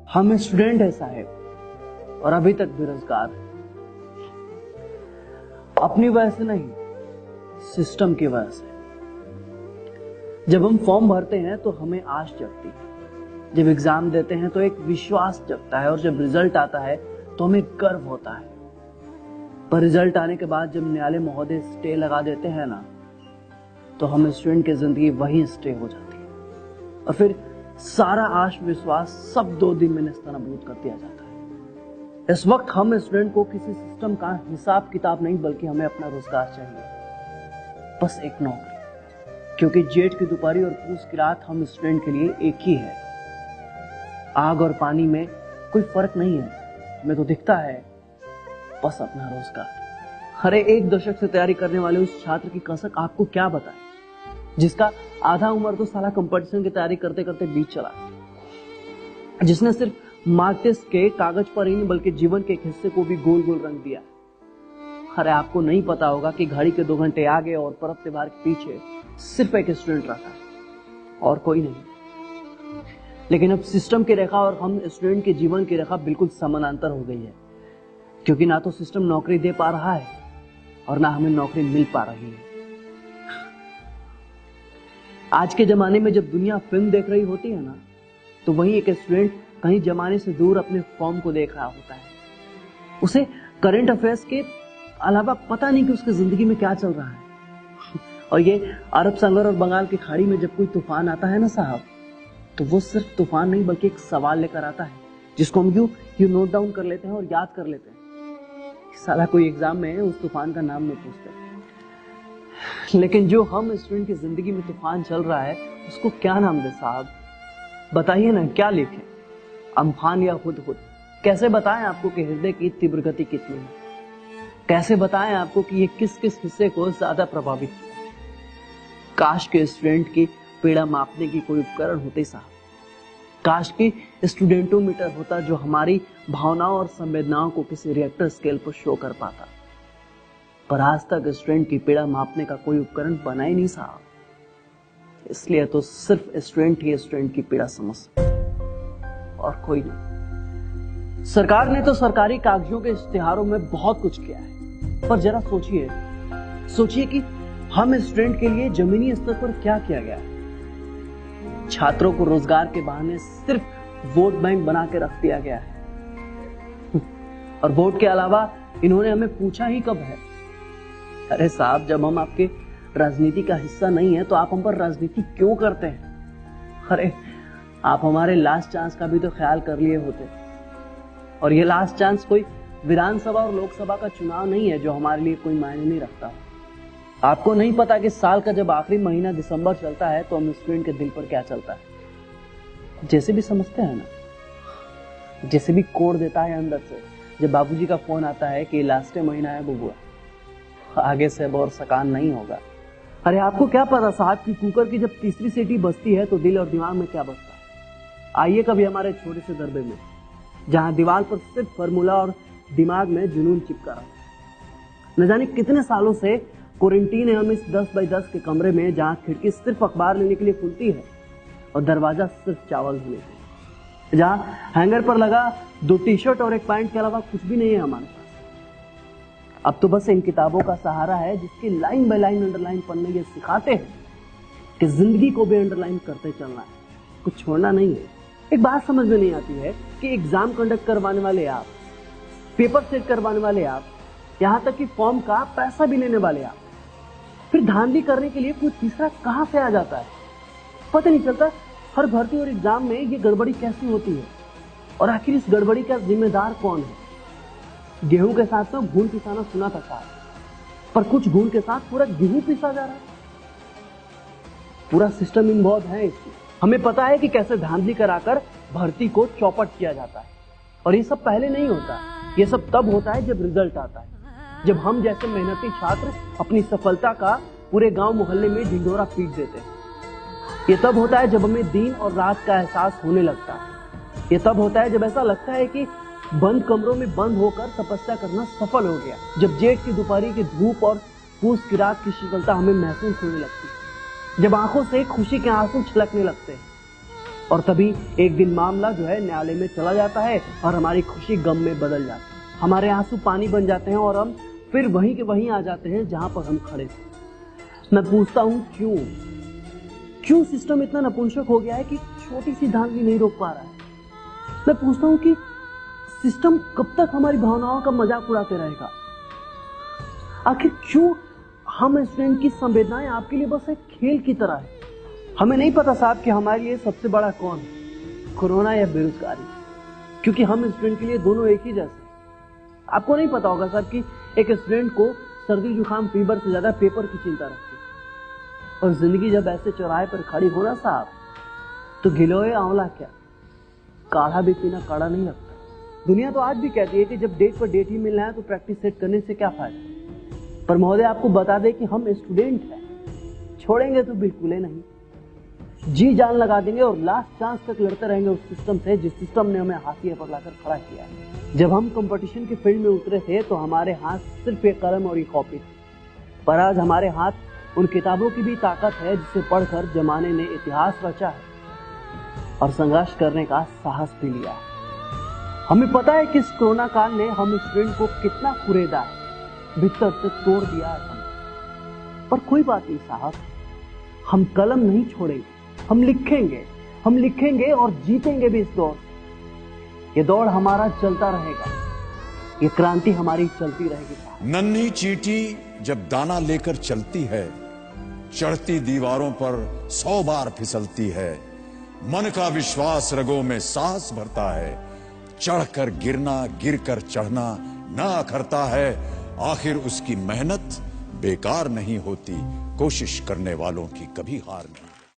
हम स्टूडेंट है साहब और अभी तक बेरोजगार है। अपनी वजह से नहीं, सिस्टम की वजह से। जब हम फॉर्म भरते हैं तो हमें आश जगती है, जब एग्जाम देते हैं तो एक विश्वास जगता है और जब रिजल्ट आता है तो हमें गर्व होता है। पर रिजल्ट आने के बाद जब न्यायालय महोदय स्टे लगा देते हैं ना, तो हम स्टूडेंट की जिंदगी वहीं स्टे हो जाती है और फिर सारा आश विश्वास सब 2 दिन में नेस्तनाबूद कर दिया जाता है। इस वक्त हम स्टूडेंट को किसी सिस्टम का हिसाब किताब नहीं, बल्कि हमें अपना रोजगार चाहिए, बस एक नौकरी। क्योंकि जेठ की दोपहरी और पूस की रात हम स्टूडेंट के लिए एक ही है। आग और पानी में कोई फर्क नहीं है, हमें तो दिखता है बस अपना रोजगार। अरे 1 दशक से तैयारी करने वाले उस छात्र की कसक आपको क्या बताए, जिसका आधा उम्र तो साला कंपटीशन की तैयारी करते करते बीत चला, जिसने सिर्फ मार्क टेस्ट के कागज पर ही नहीं बल्कि जीवन के एक हिस्से को भी गोल गोल रंग दिया। अरे आपको नहीं पता होगा कि घड़ी के 2 घंटे आगे और पर्व त्योहार के पीछे सिर्फ एक स्टूडेंट रहता है और कोई नहीं। लेकिन अब सिस्टम की रेखा और हम स्टूडेंट के जीवन की रेखा बिल्कुल समानांतर हो गई है, क्योंकि ना तो सिस्टम नौकरी दे पा रहा है और ना हमें नौकरी मिल पा रही है। आज के जमाने में जब दुनिया फिल्म देख रही होती है ना, तो वहीं एक स्टूडेंट कहीं जमाने से दूर अपने फॉर्म को देख रहा होता है। उसे करंट अफेयर्स के अलावा पता नहीं कि उसकी जिंदगी में क्या चल रहा है। और ये अरब सागर और बंगाल की खाड़ी में जब कोई तूफान आता है ना साहब, तो वो सिर्फ तूफान नहीं बल्कि एक सवाल लेकर आता है, जिसको हम यू नोट डाउन कर लेते हैं और याद कर लेते हैं। साला कोई एग्जाम में उस तूफान का नाम नहीं पूछते। लेकिन जो हम स्टूडेंट की जिंदगी में तूफान चल रहा है, उसको क्या नाम दे साहब? बताइए ना, क्या लिखें? अम्फान या हुदहुद? कैसे बताएं आपको कि हृदय की तीव्र गति कितनी है? कैसे बताएं आपको कि ये किस किस हिस्से को ज्यादा प्रभावित किया? काश के स्टूडेंट की पीड़ा मापने की कोई उपकरण होते साहब। काश की स्टूडेंटोमीटर होता जो हमारी भावनाओं और संवेदनाओं को किसी रिएक्टर स्केल पर शो कर पाता। पर आज तक स्टूडेंट की पीड़ा मापने का कोई उपकरण बना ही नहीं साहब। इसलिए तो सिर्फ स्टूडेंट ही स्टूडेंट की पीड़ा समझ और कोई नहीं। सरकार ने तो सरकारी कागजों के इश्तिहारों में बहुत कुछ किया है, पर जरा सोचिए कि हम स्टूडेंट के लिए जमीनी स्तर पर क्या किया गया है। छात्रों को रोजगार के बहाने सिर्फ वोट बैंक बना के रख दिया गया है। और वोट के अलावा इन्होंने हमें पूछा ही कब है? अरे साहब, जब हम आपके राजनीति का हिस्सा नहीं है तो आप हम पर राजनीति क्यों करते हैं? अरे आप हमारे लास्ट चांस का भी तो ख्याल कर लिए होते। और ये लास्ट चांस कोई विधानसभा और लोकसभा का चुनाव नहीं है जो हमारे लिए कोई मायने नहीं रखता। आपको नहीं पता कि साल का जब आखिरी महीना दिसंबर चलता है तो हम स्टूडेंट के दिल पर क्या चलता है? जैसे भी समझते हैं ना, जैसे भी कोड देता है अंदर से जब बाबूजी का फोन आता है कि लास्ट महीना है बुबुआ, आगे से अब और सकान नहीं होगा। अरे आपको क्या पता साहब कि कुकर की जब तीसरी सीटी बजती है तो दिल और दिमाग में क्या बजता है? आइए कभी हमारे छोटे से दरबे में, जहां दीवार पर सिर्फ फार्मूला और दिमाग में जुनून चिपका रहा है। न जाने कितने सालों से क्वारंटीन है हम इस 10 बाई 10 के कमरे में, जहां खिड़की सिर्फ अखबार लेने के लिए खुलती है और दरवाजा सिर्फ चावल धोने के लिए, जहां हैंगर पर लगा 2 टी-शर्ट और एक पैंट के अलावा कुछ भी नहीं है हमारे पास। अब तो बस इन किताबों का सहारा है जिसकी लाइन बाय लाइन अंडरलाइन पढ़ने ये सिखाते हैं कि जिंदगी को भी अंडरलाइन करते चलना है, कुछ छोड़ना नहीं है। एक बात समझ में नहीं आती है कि एग्जाम कंडक्ट करवाने वाले आप, पेपर सेट करवाने वाले आप, यहां तक कि फॉर्म का पैसा भी लेने वाले आप, फिर धांधली करने के लिए कोई तीसरा कहां से आ जाता है? पता नहीं चलता हर भर्ती और एग्जाम में ये गड़बड़ी कैसी होती है और आखिर इस गड़बड़ी का जिम्मेदार कौन है? गेहूं के साथ तो घून पिसाना सुना था साहब, पर कुछ घून के साथ पूरा गेहूं पिसा जा रहा है। पूरा सिस्टम इन्वॉल्व है इसमें। हमें पता है कि कैसे धांधली कराकर भर्ती को चौपट किया जाता है, और ये सब पहले नहीं होता। ये सब तब होता है जब रिजल्ट आता है, जब हम जैसे मेहनती छात्र अपनी सफलता का पूरे गांव मोहल्ले में ढिंढोरा पीट देते हैं। ये तब होता है जब हमें दिन और रात का एहसास होने लगता है। ये तब होता है जब ऐसा लगता है कि बंद कमरों में बंद होकर तपस्या करना सफल हो गया। जब जेठ की दोपहरी की धूप और पूस की रात की शीतलता हमें महसूस होने लगती है। जब आंखों से खुशी के आंसू छलकने लगते हैं। और तभी एक दिन मामला जो है न्यायालय में चला जाता है और हमारी खुशी गम में बदल जाती है। हमारे आंसू पानी बन जाते हैं और हम फिर वहीं के वहीं आ जाते हैं जहां पर हम खड़े थे। मैं पूछता हूं क्यों सिस्टम इतना नपुंसक हो गया है कि छोटी सी धांधली नहीं रोक पा रहा है। मैं पूछता हूं कि सिस्टम कब तक हमारी भावनाओं का मजाक उड़ाते रहेगा। आखिर क्यों हम स्टूडेंट की संवेदनाएं आपके लिए बस एक खेल की तरह है। हमें नहीं पता साहब कि हमारे लिए सबसे बड़ा कौन है, कोरोना या बेरोजगारी, क्योंकि हम स्टूडेंट के लिए दोनों एक ही जैसे। आपको नहीं पता होगा साहब कि एक स्टूडेंट को सर्दी जुकाम फीवर से ज्यादा पेपर की चिंता रहती है। और जिंदगी जब ऐसे चौराहे पर खड़ी हो ना साहब, तो गिलोय आंवला क्या, काढ़ा भी पीना काढ़ा नहीं लगता। दुनिया तो आज भी कहती है कि जब डेट पर डेट ही मिलना है तो प्रैक्टिस सेट करने से क्या फायदा। पर महोदय आपको बता दें कि हम स्टूडेंट हैं, छोड़ेंगे तो बिल्कुल ही नहीं, जी जान लगा देंगे और लास्ट चांस तक लड़ते रहेंगे उस सिस्टम से जिस सिस्टम ने हमें हाशिए पर लाकर खड़ा किया है। जब हम कंपटीशन के फील्ड में उतरे थे तो हमारे हाथ सिर्फ एक कलम और एक कॉपी थी, पर आज हमारे हाथ उन किताबों की भी ताकत है जिसे पढ़कर जमाने ने इतिहास रचा है और संघर्ष करने का साहस भी लिया है। हमें पता है कि इस कोरोना काल ने हम स्टूडेंट को कितना कुरेदा है, भीतर से तोड़ दिया है। पर कोई बात नहीं साहब, हम कलम नहीं छोड़ेंगे, हम लिखेंगे और जीतेंगे भी इस दौड़। ये दौड़ हमारा चलता रहेगा, ये क्रांति हमारी चलती रहेगी। नन्ही चींटी जब दाना लेकर चलती है, चढ़ती दीवारों पर 100 बार फिसलती है। मन का विश्वास रगों में साहस भरता है, चढ़कर गिरना गिरकर चढ़ना ना अखरता है। आखिर उसकी मेहनत बेकार नहीं होती, कोशिश करने वालों की कभी हार नहीं।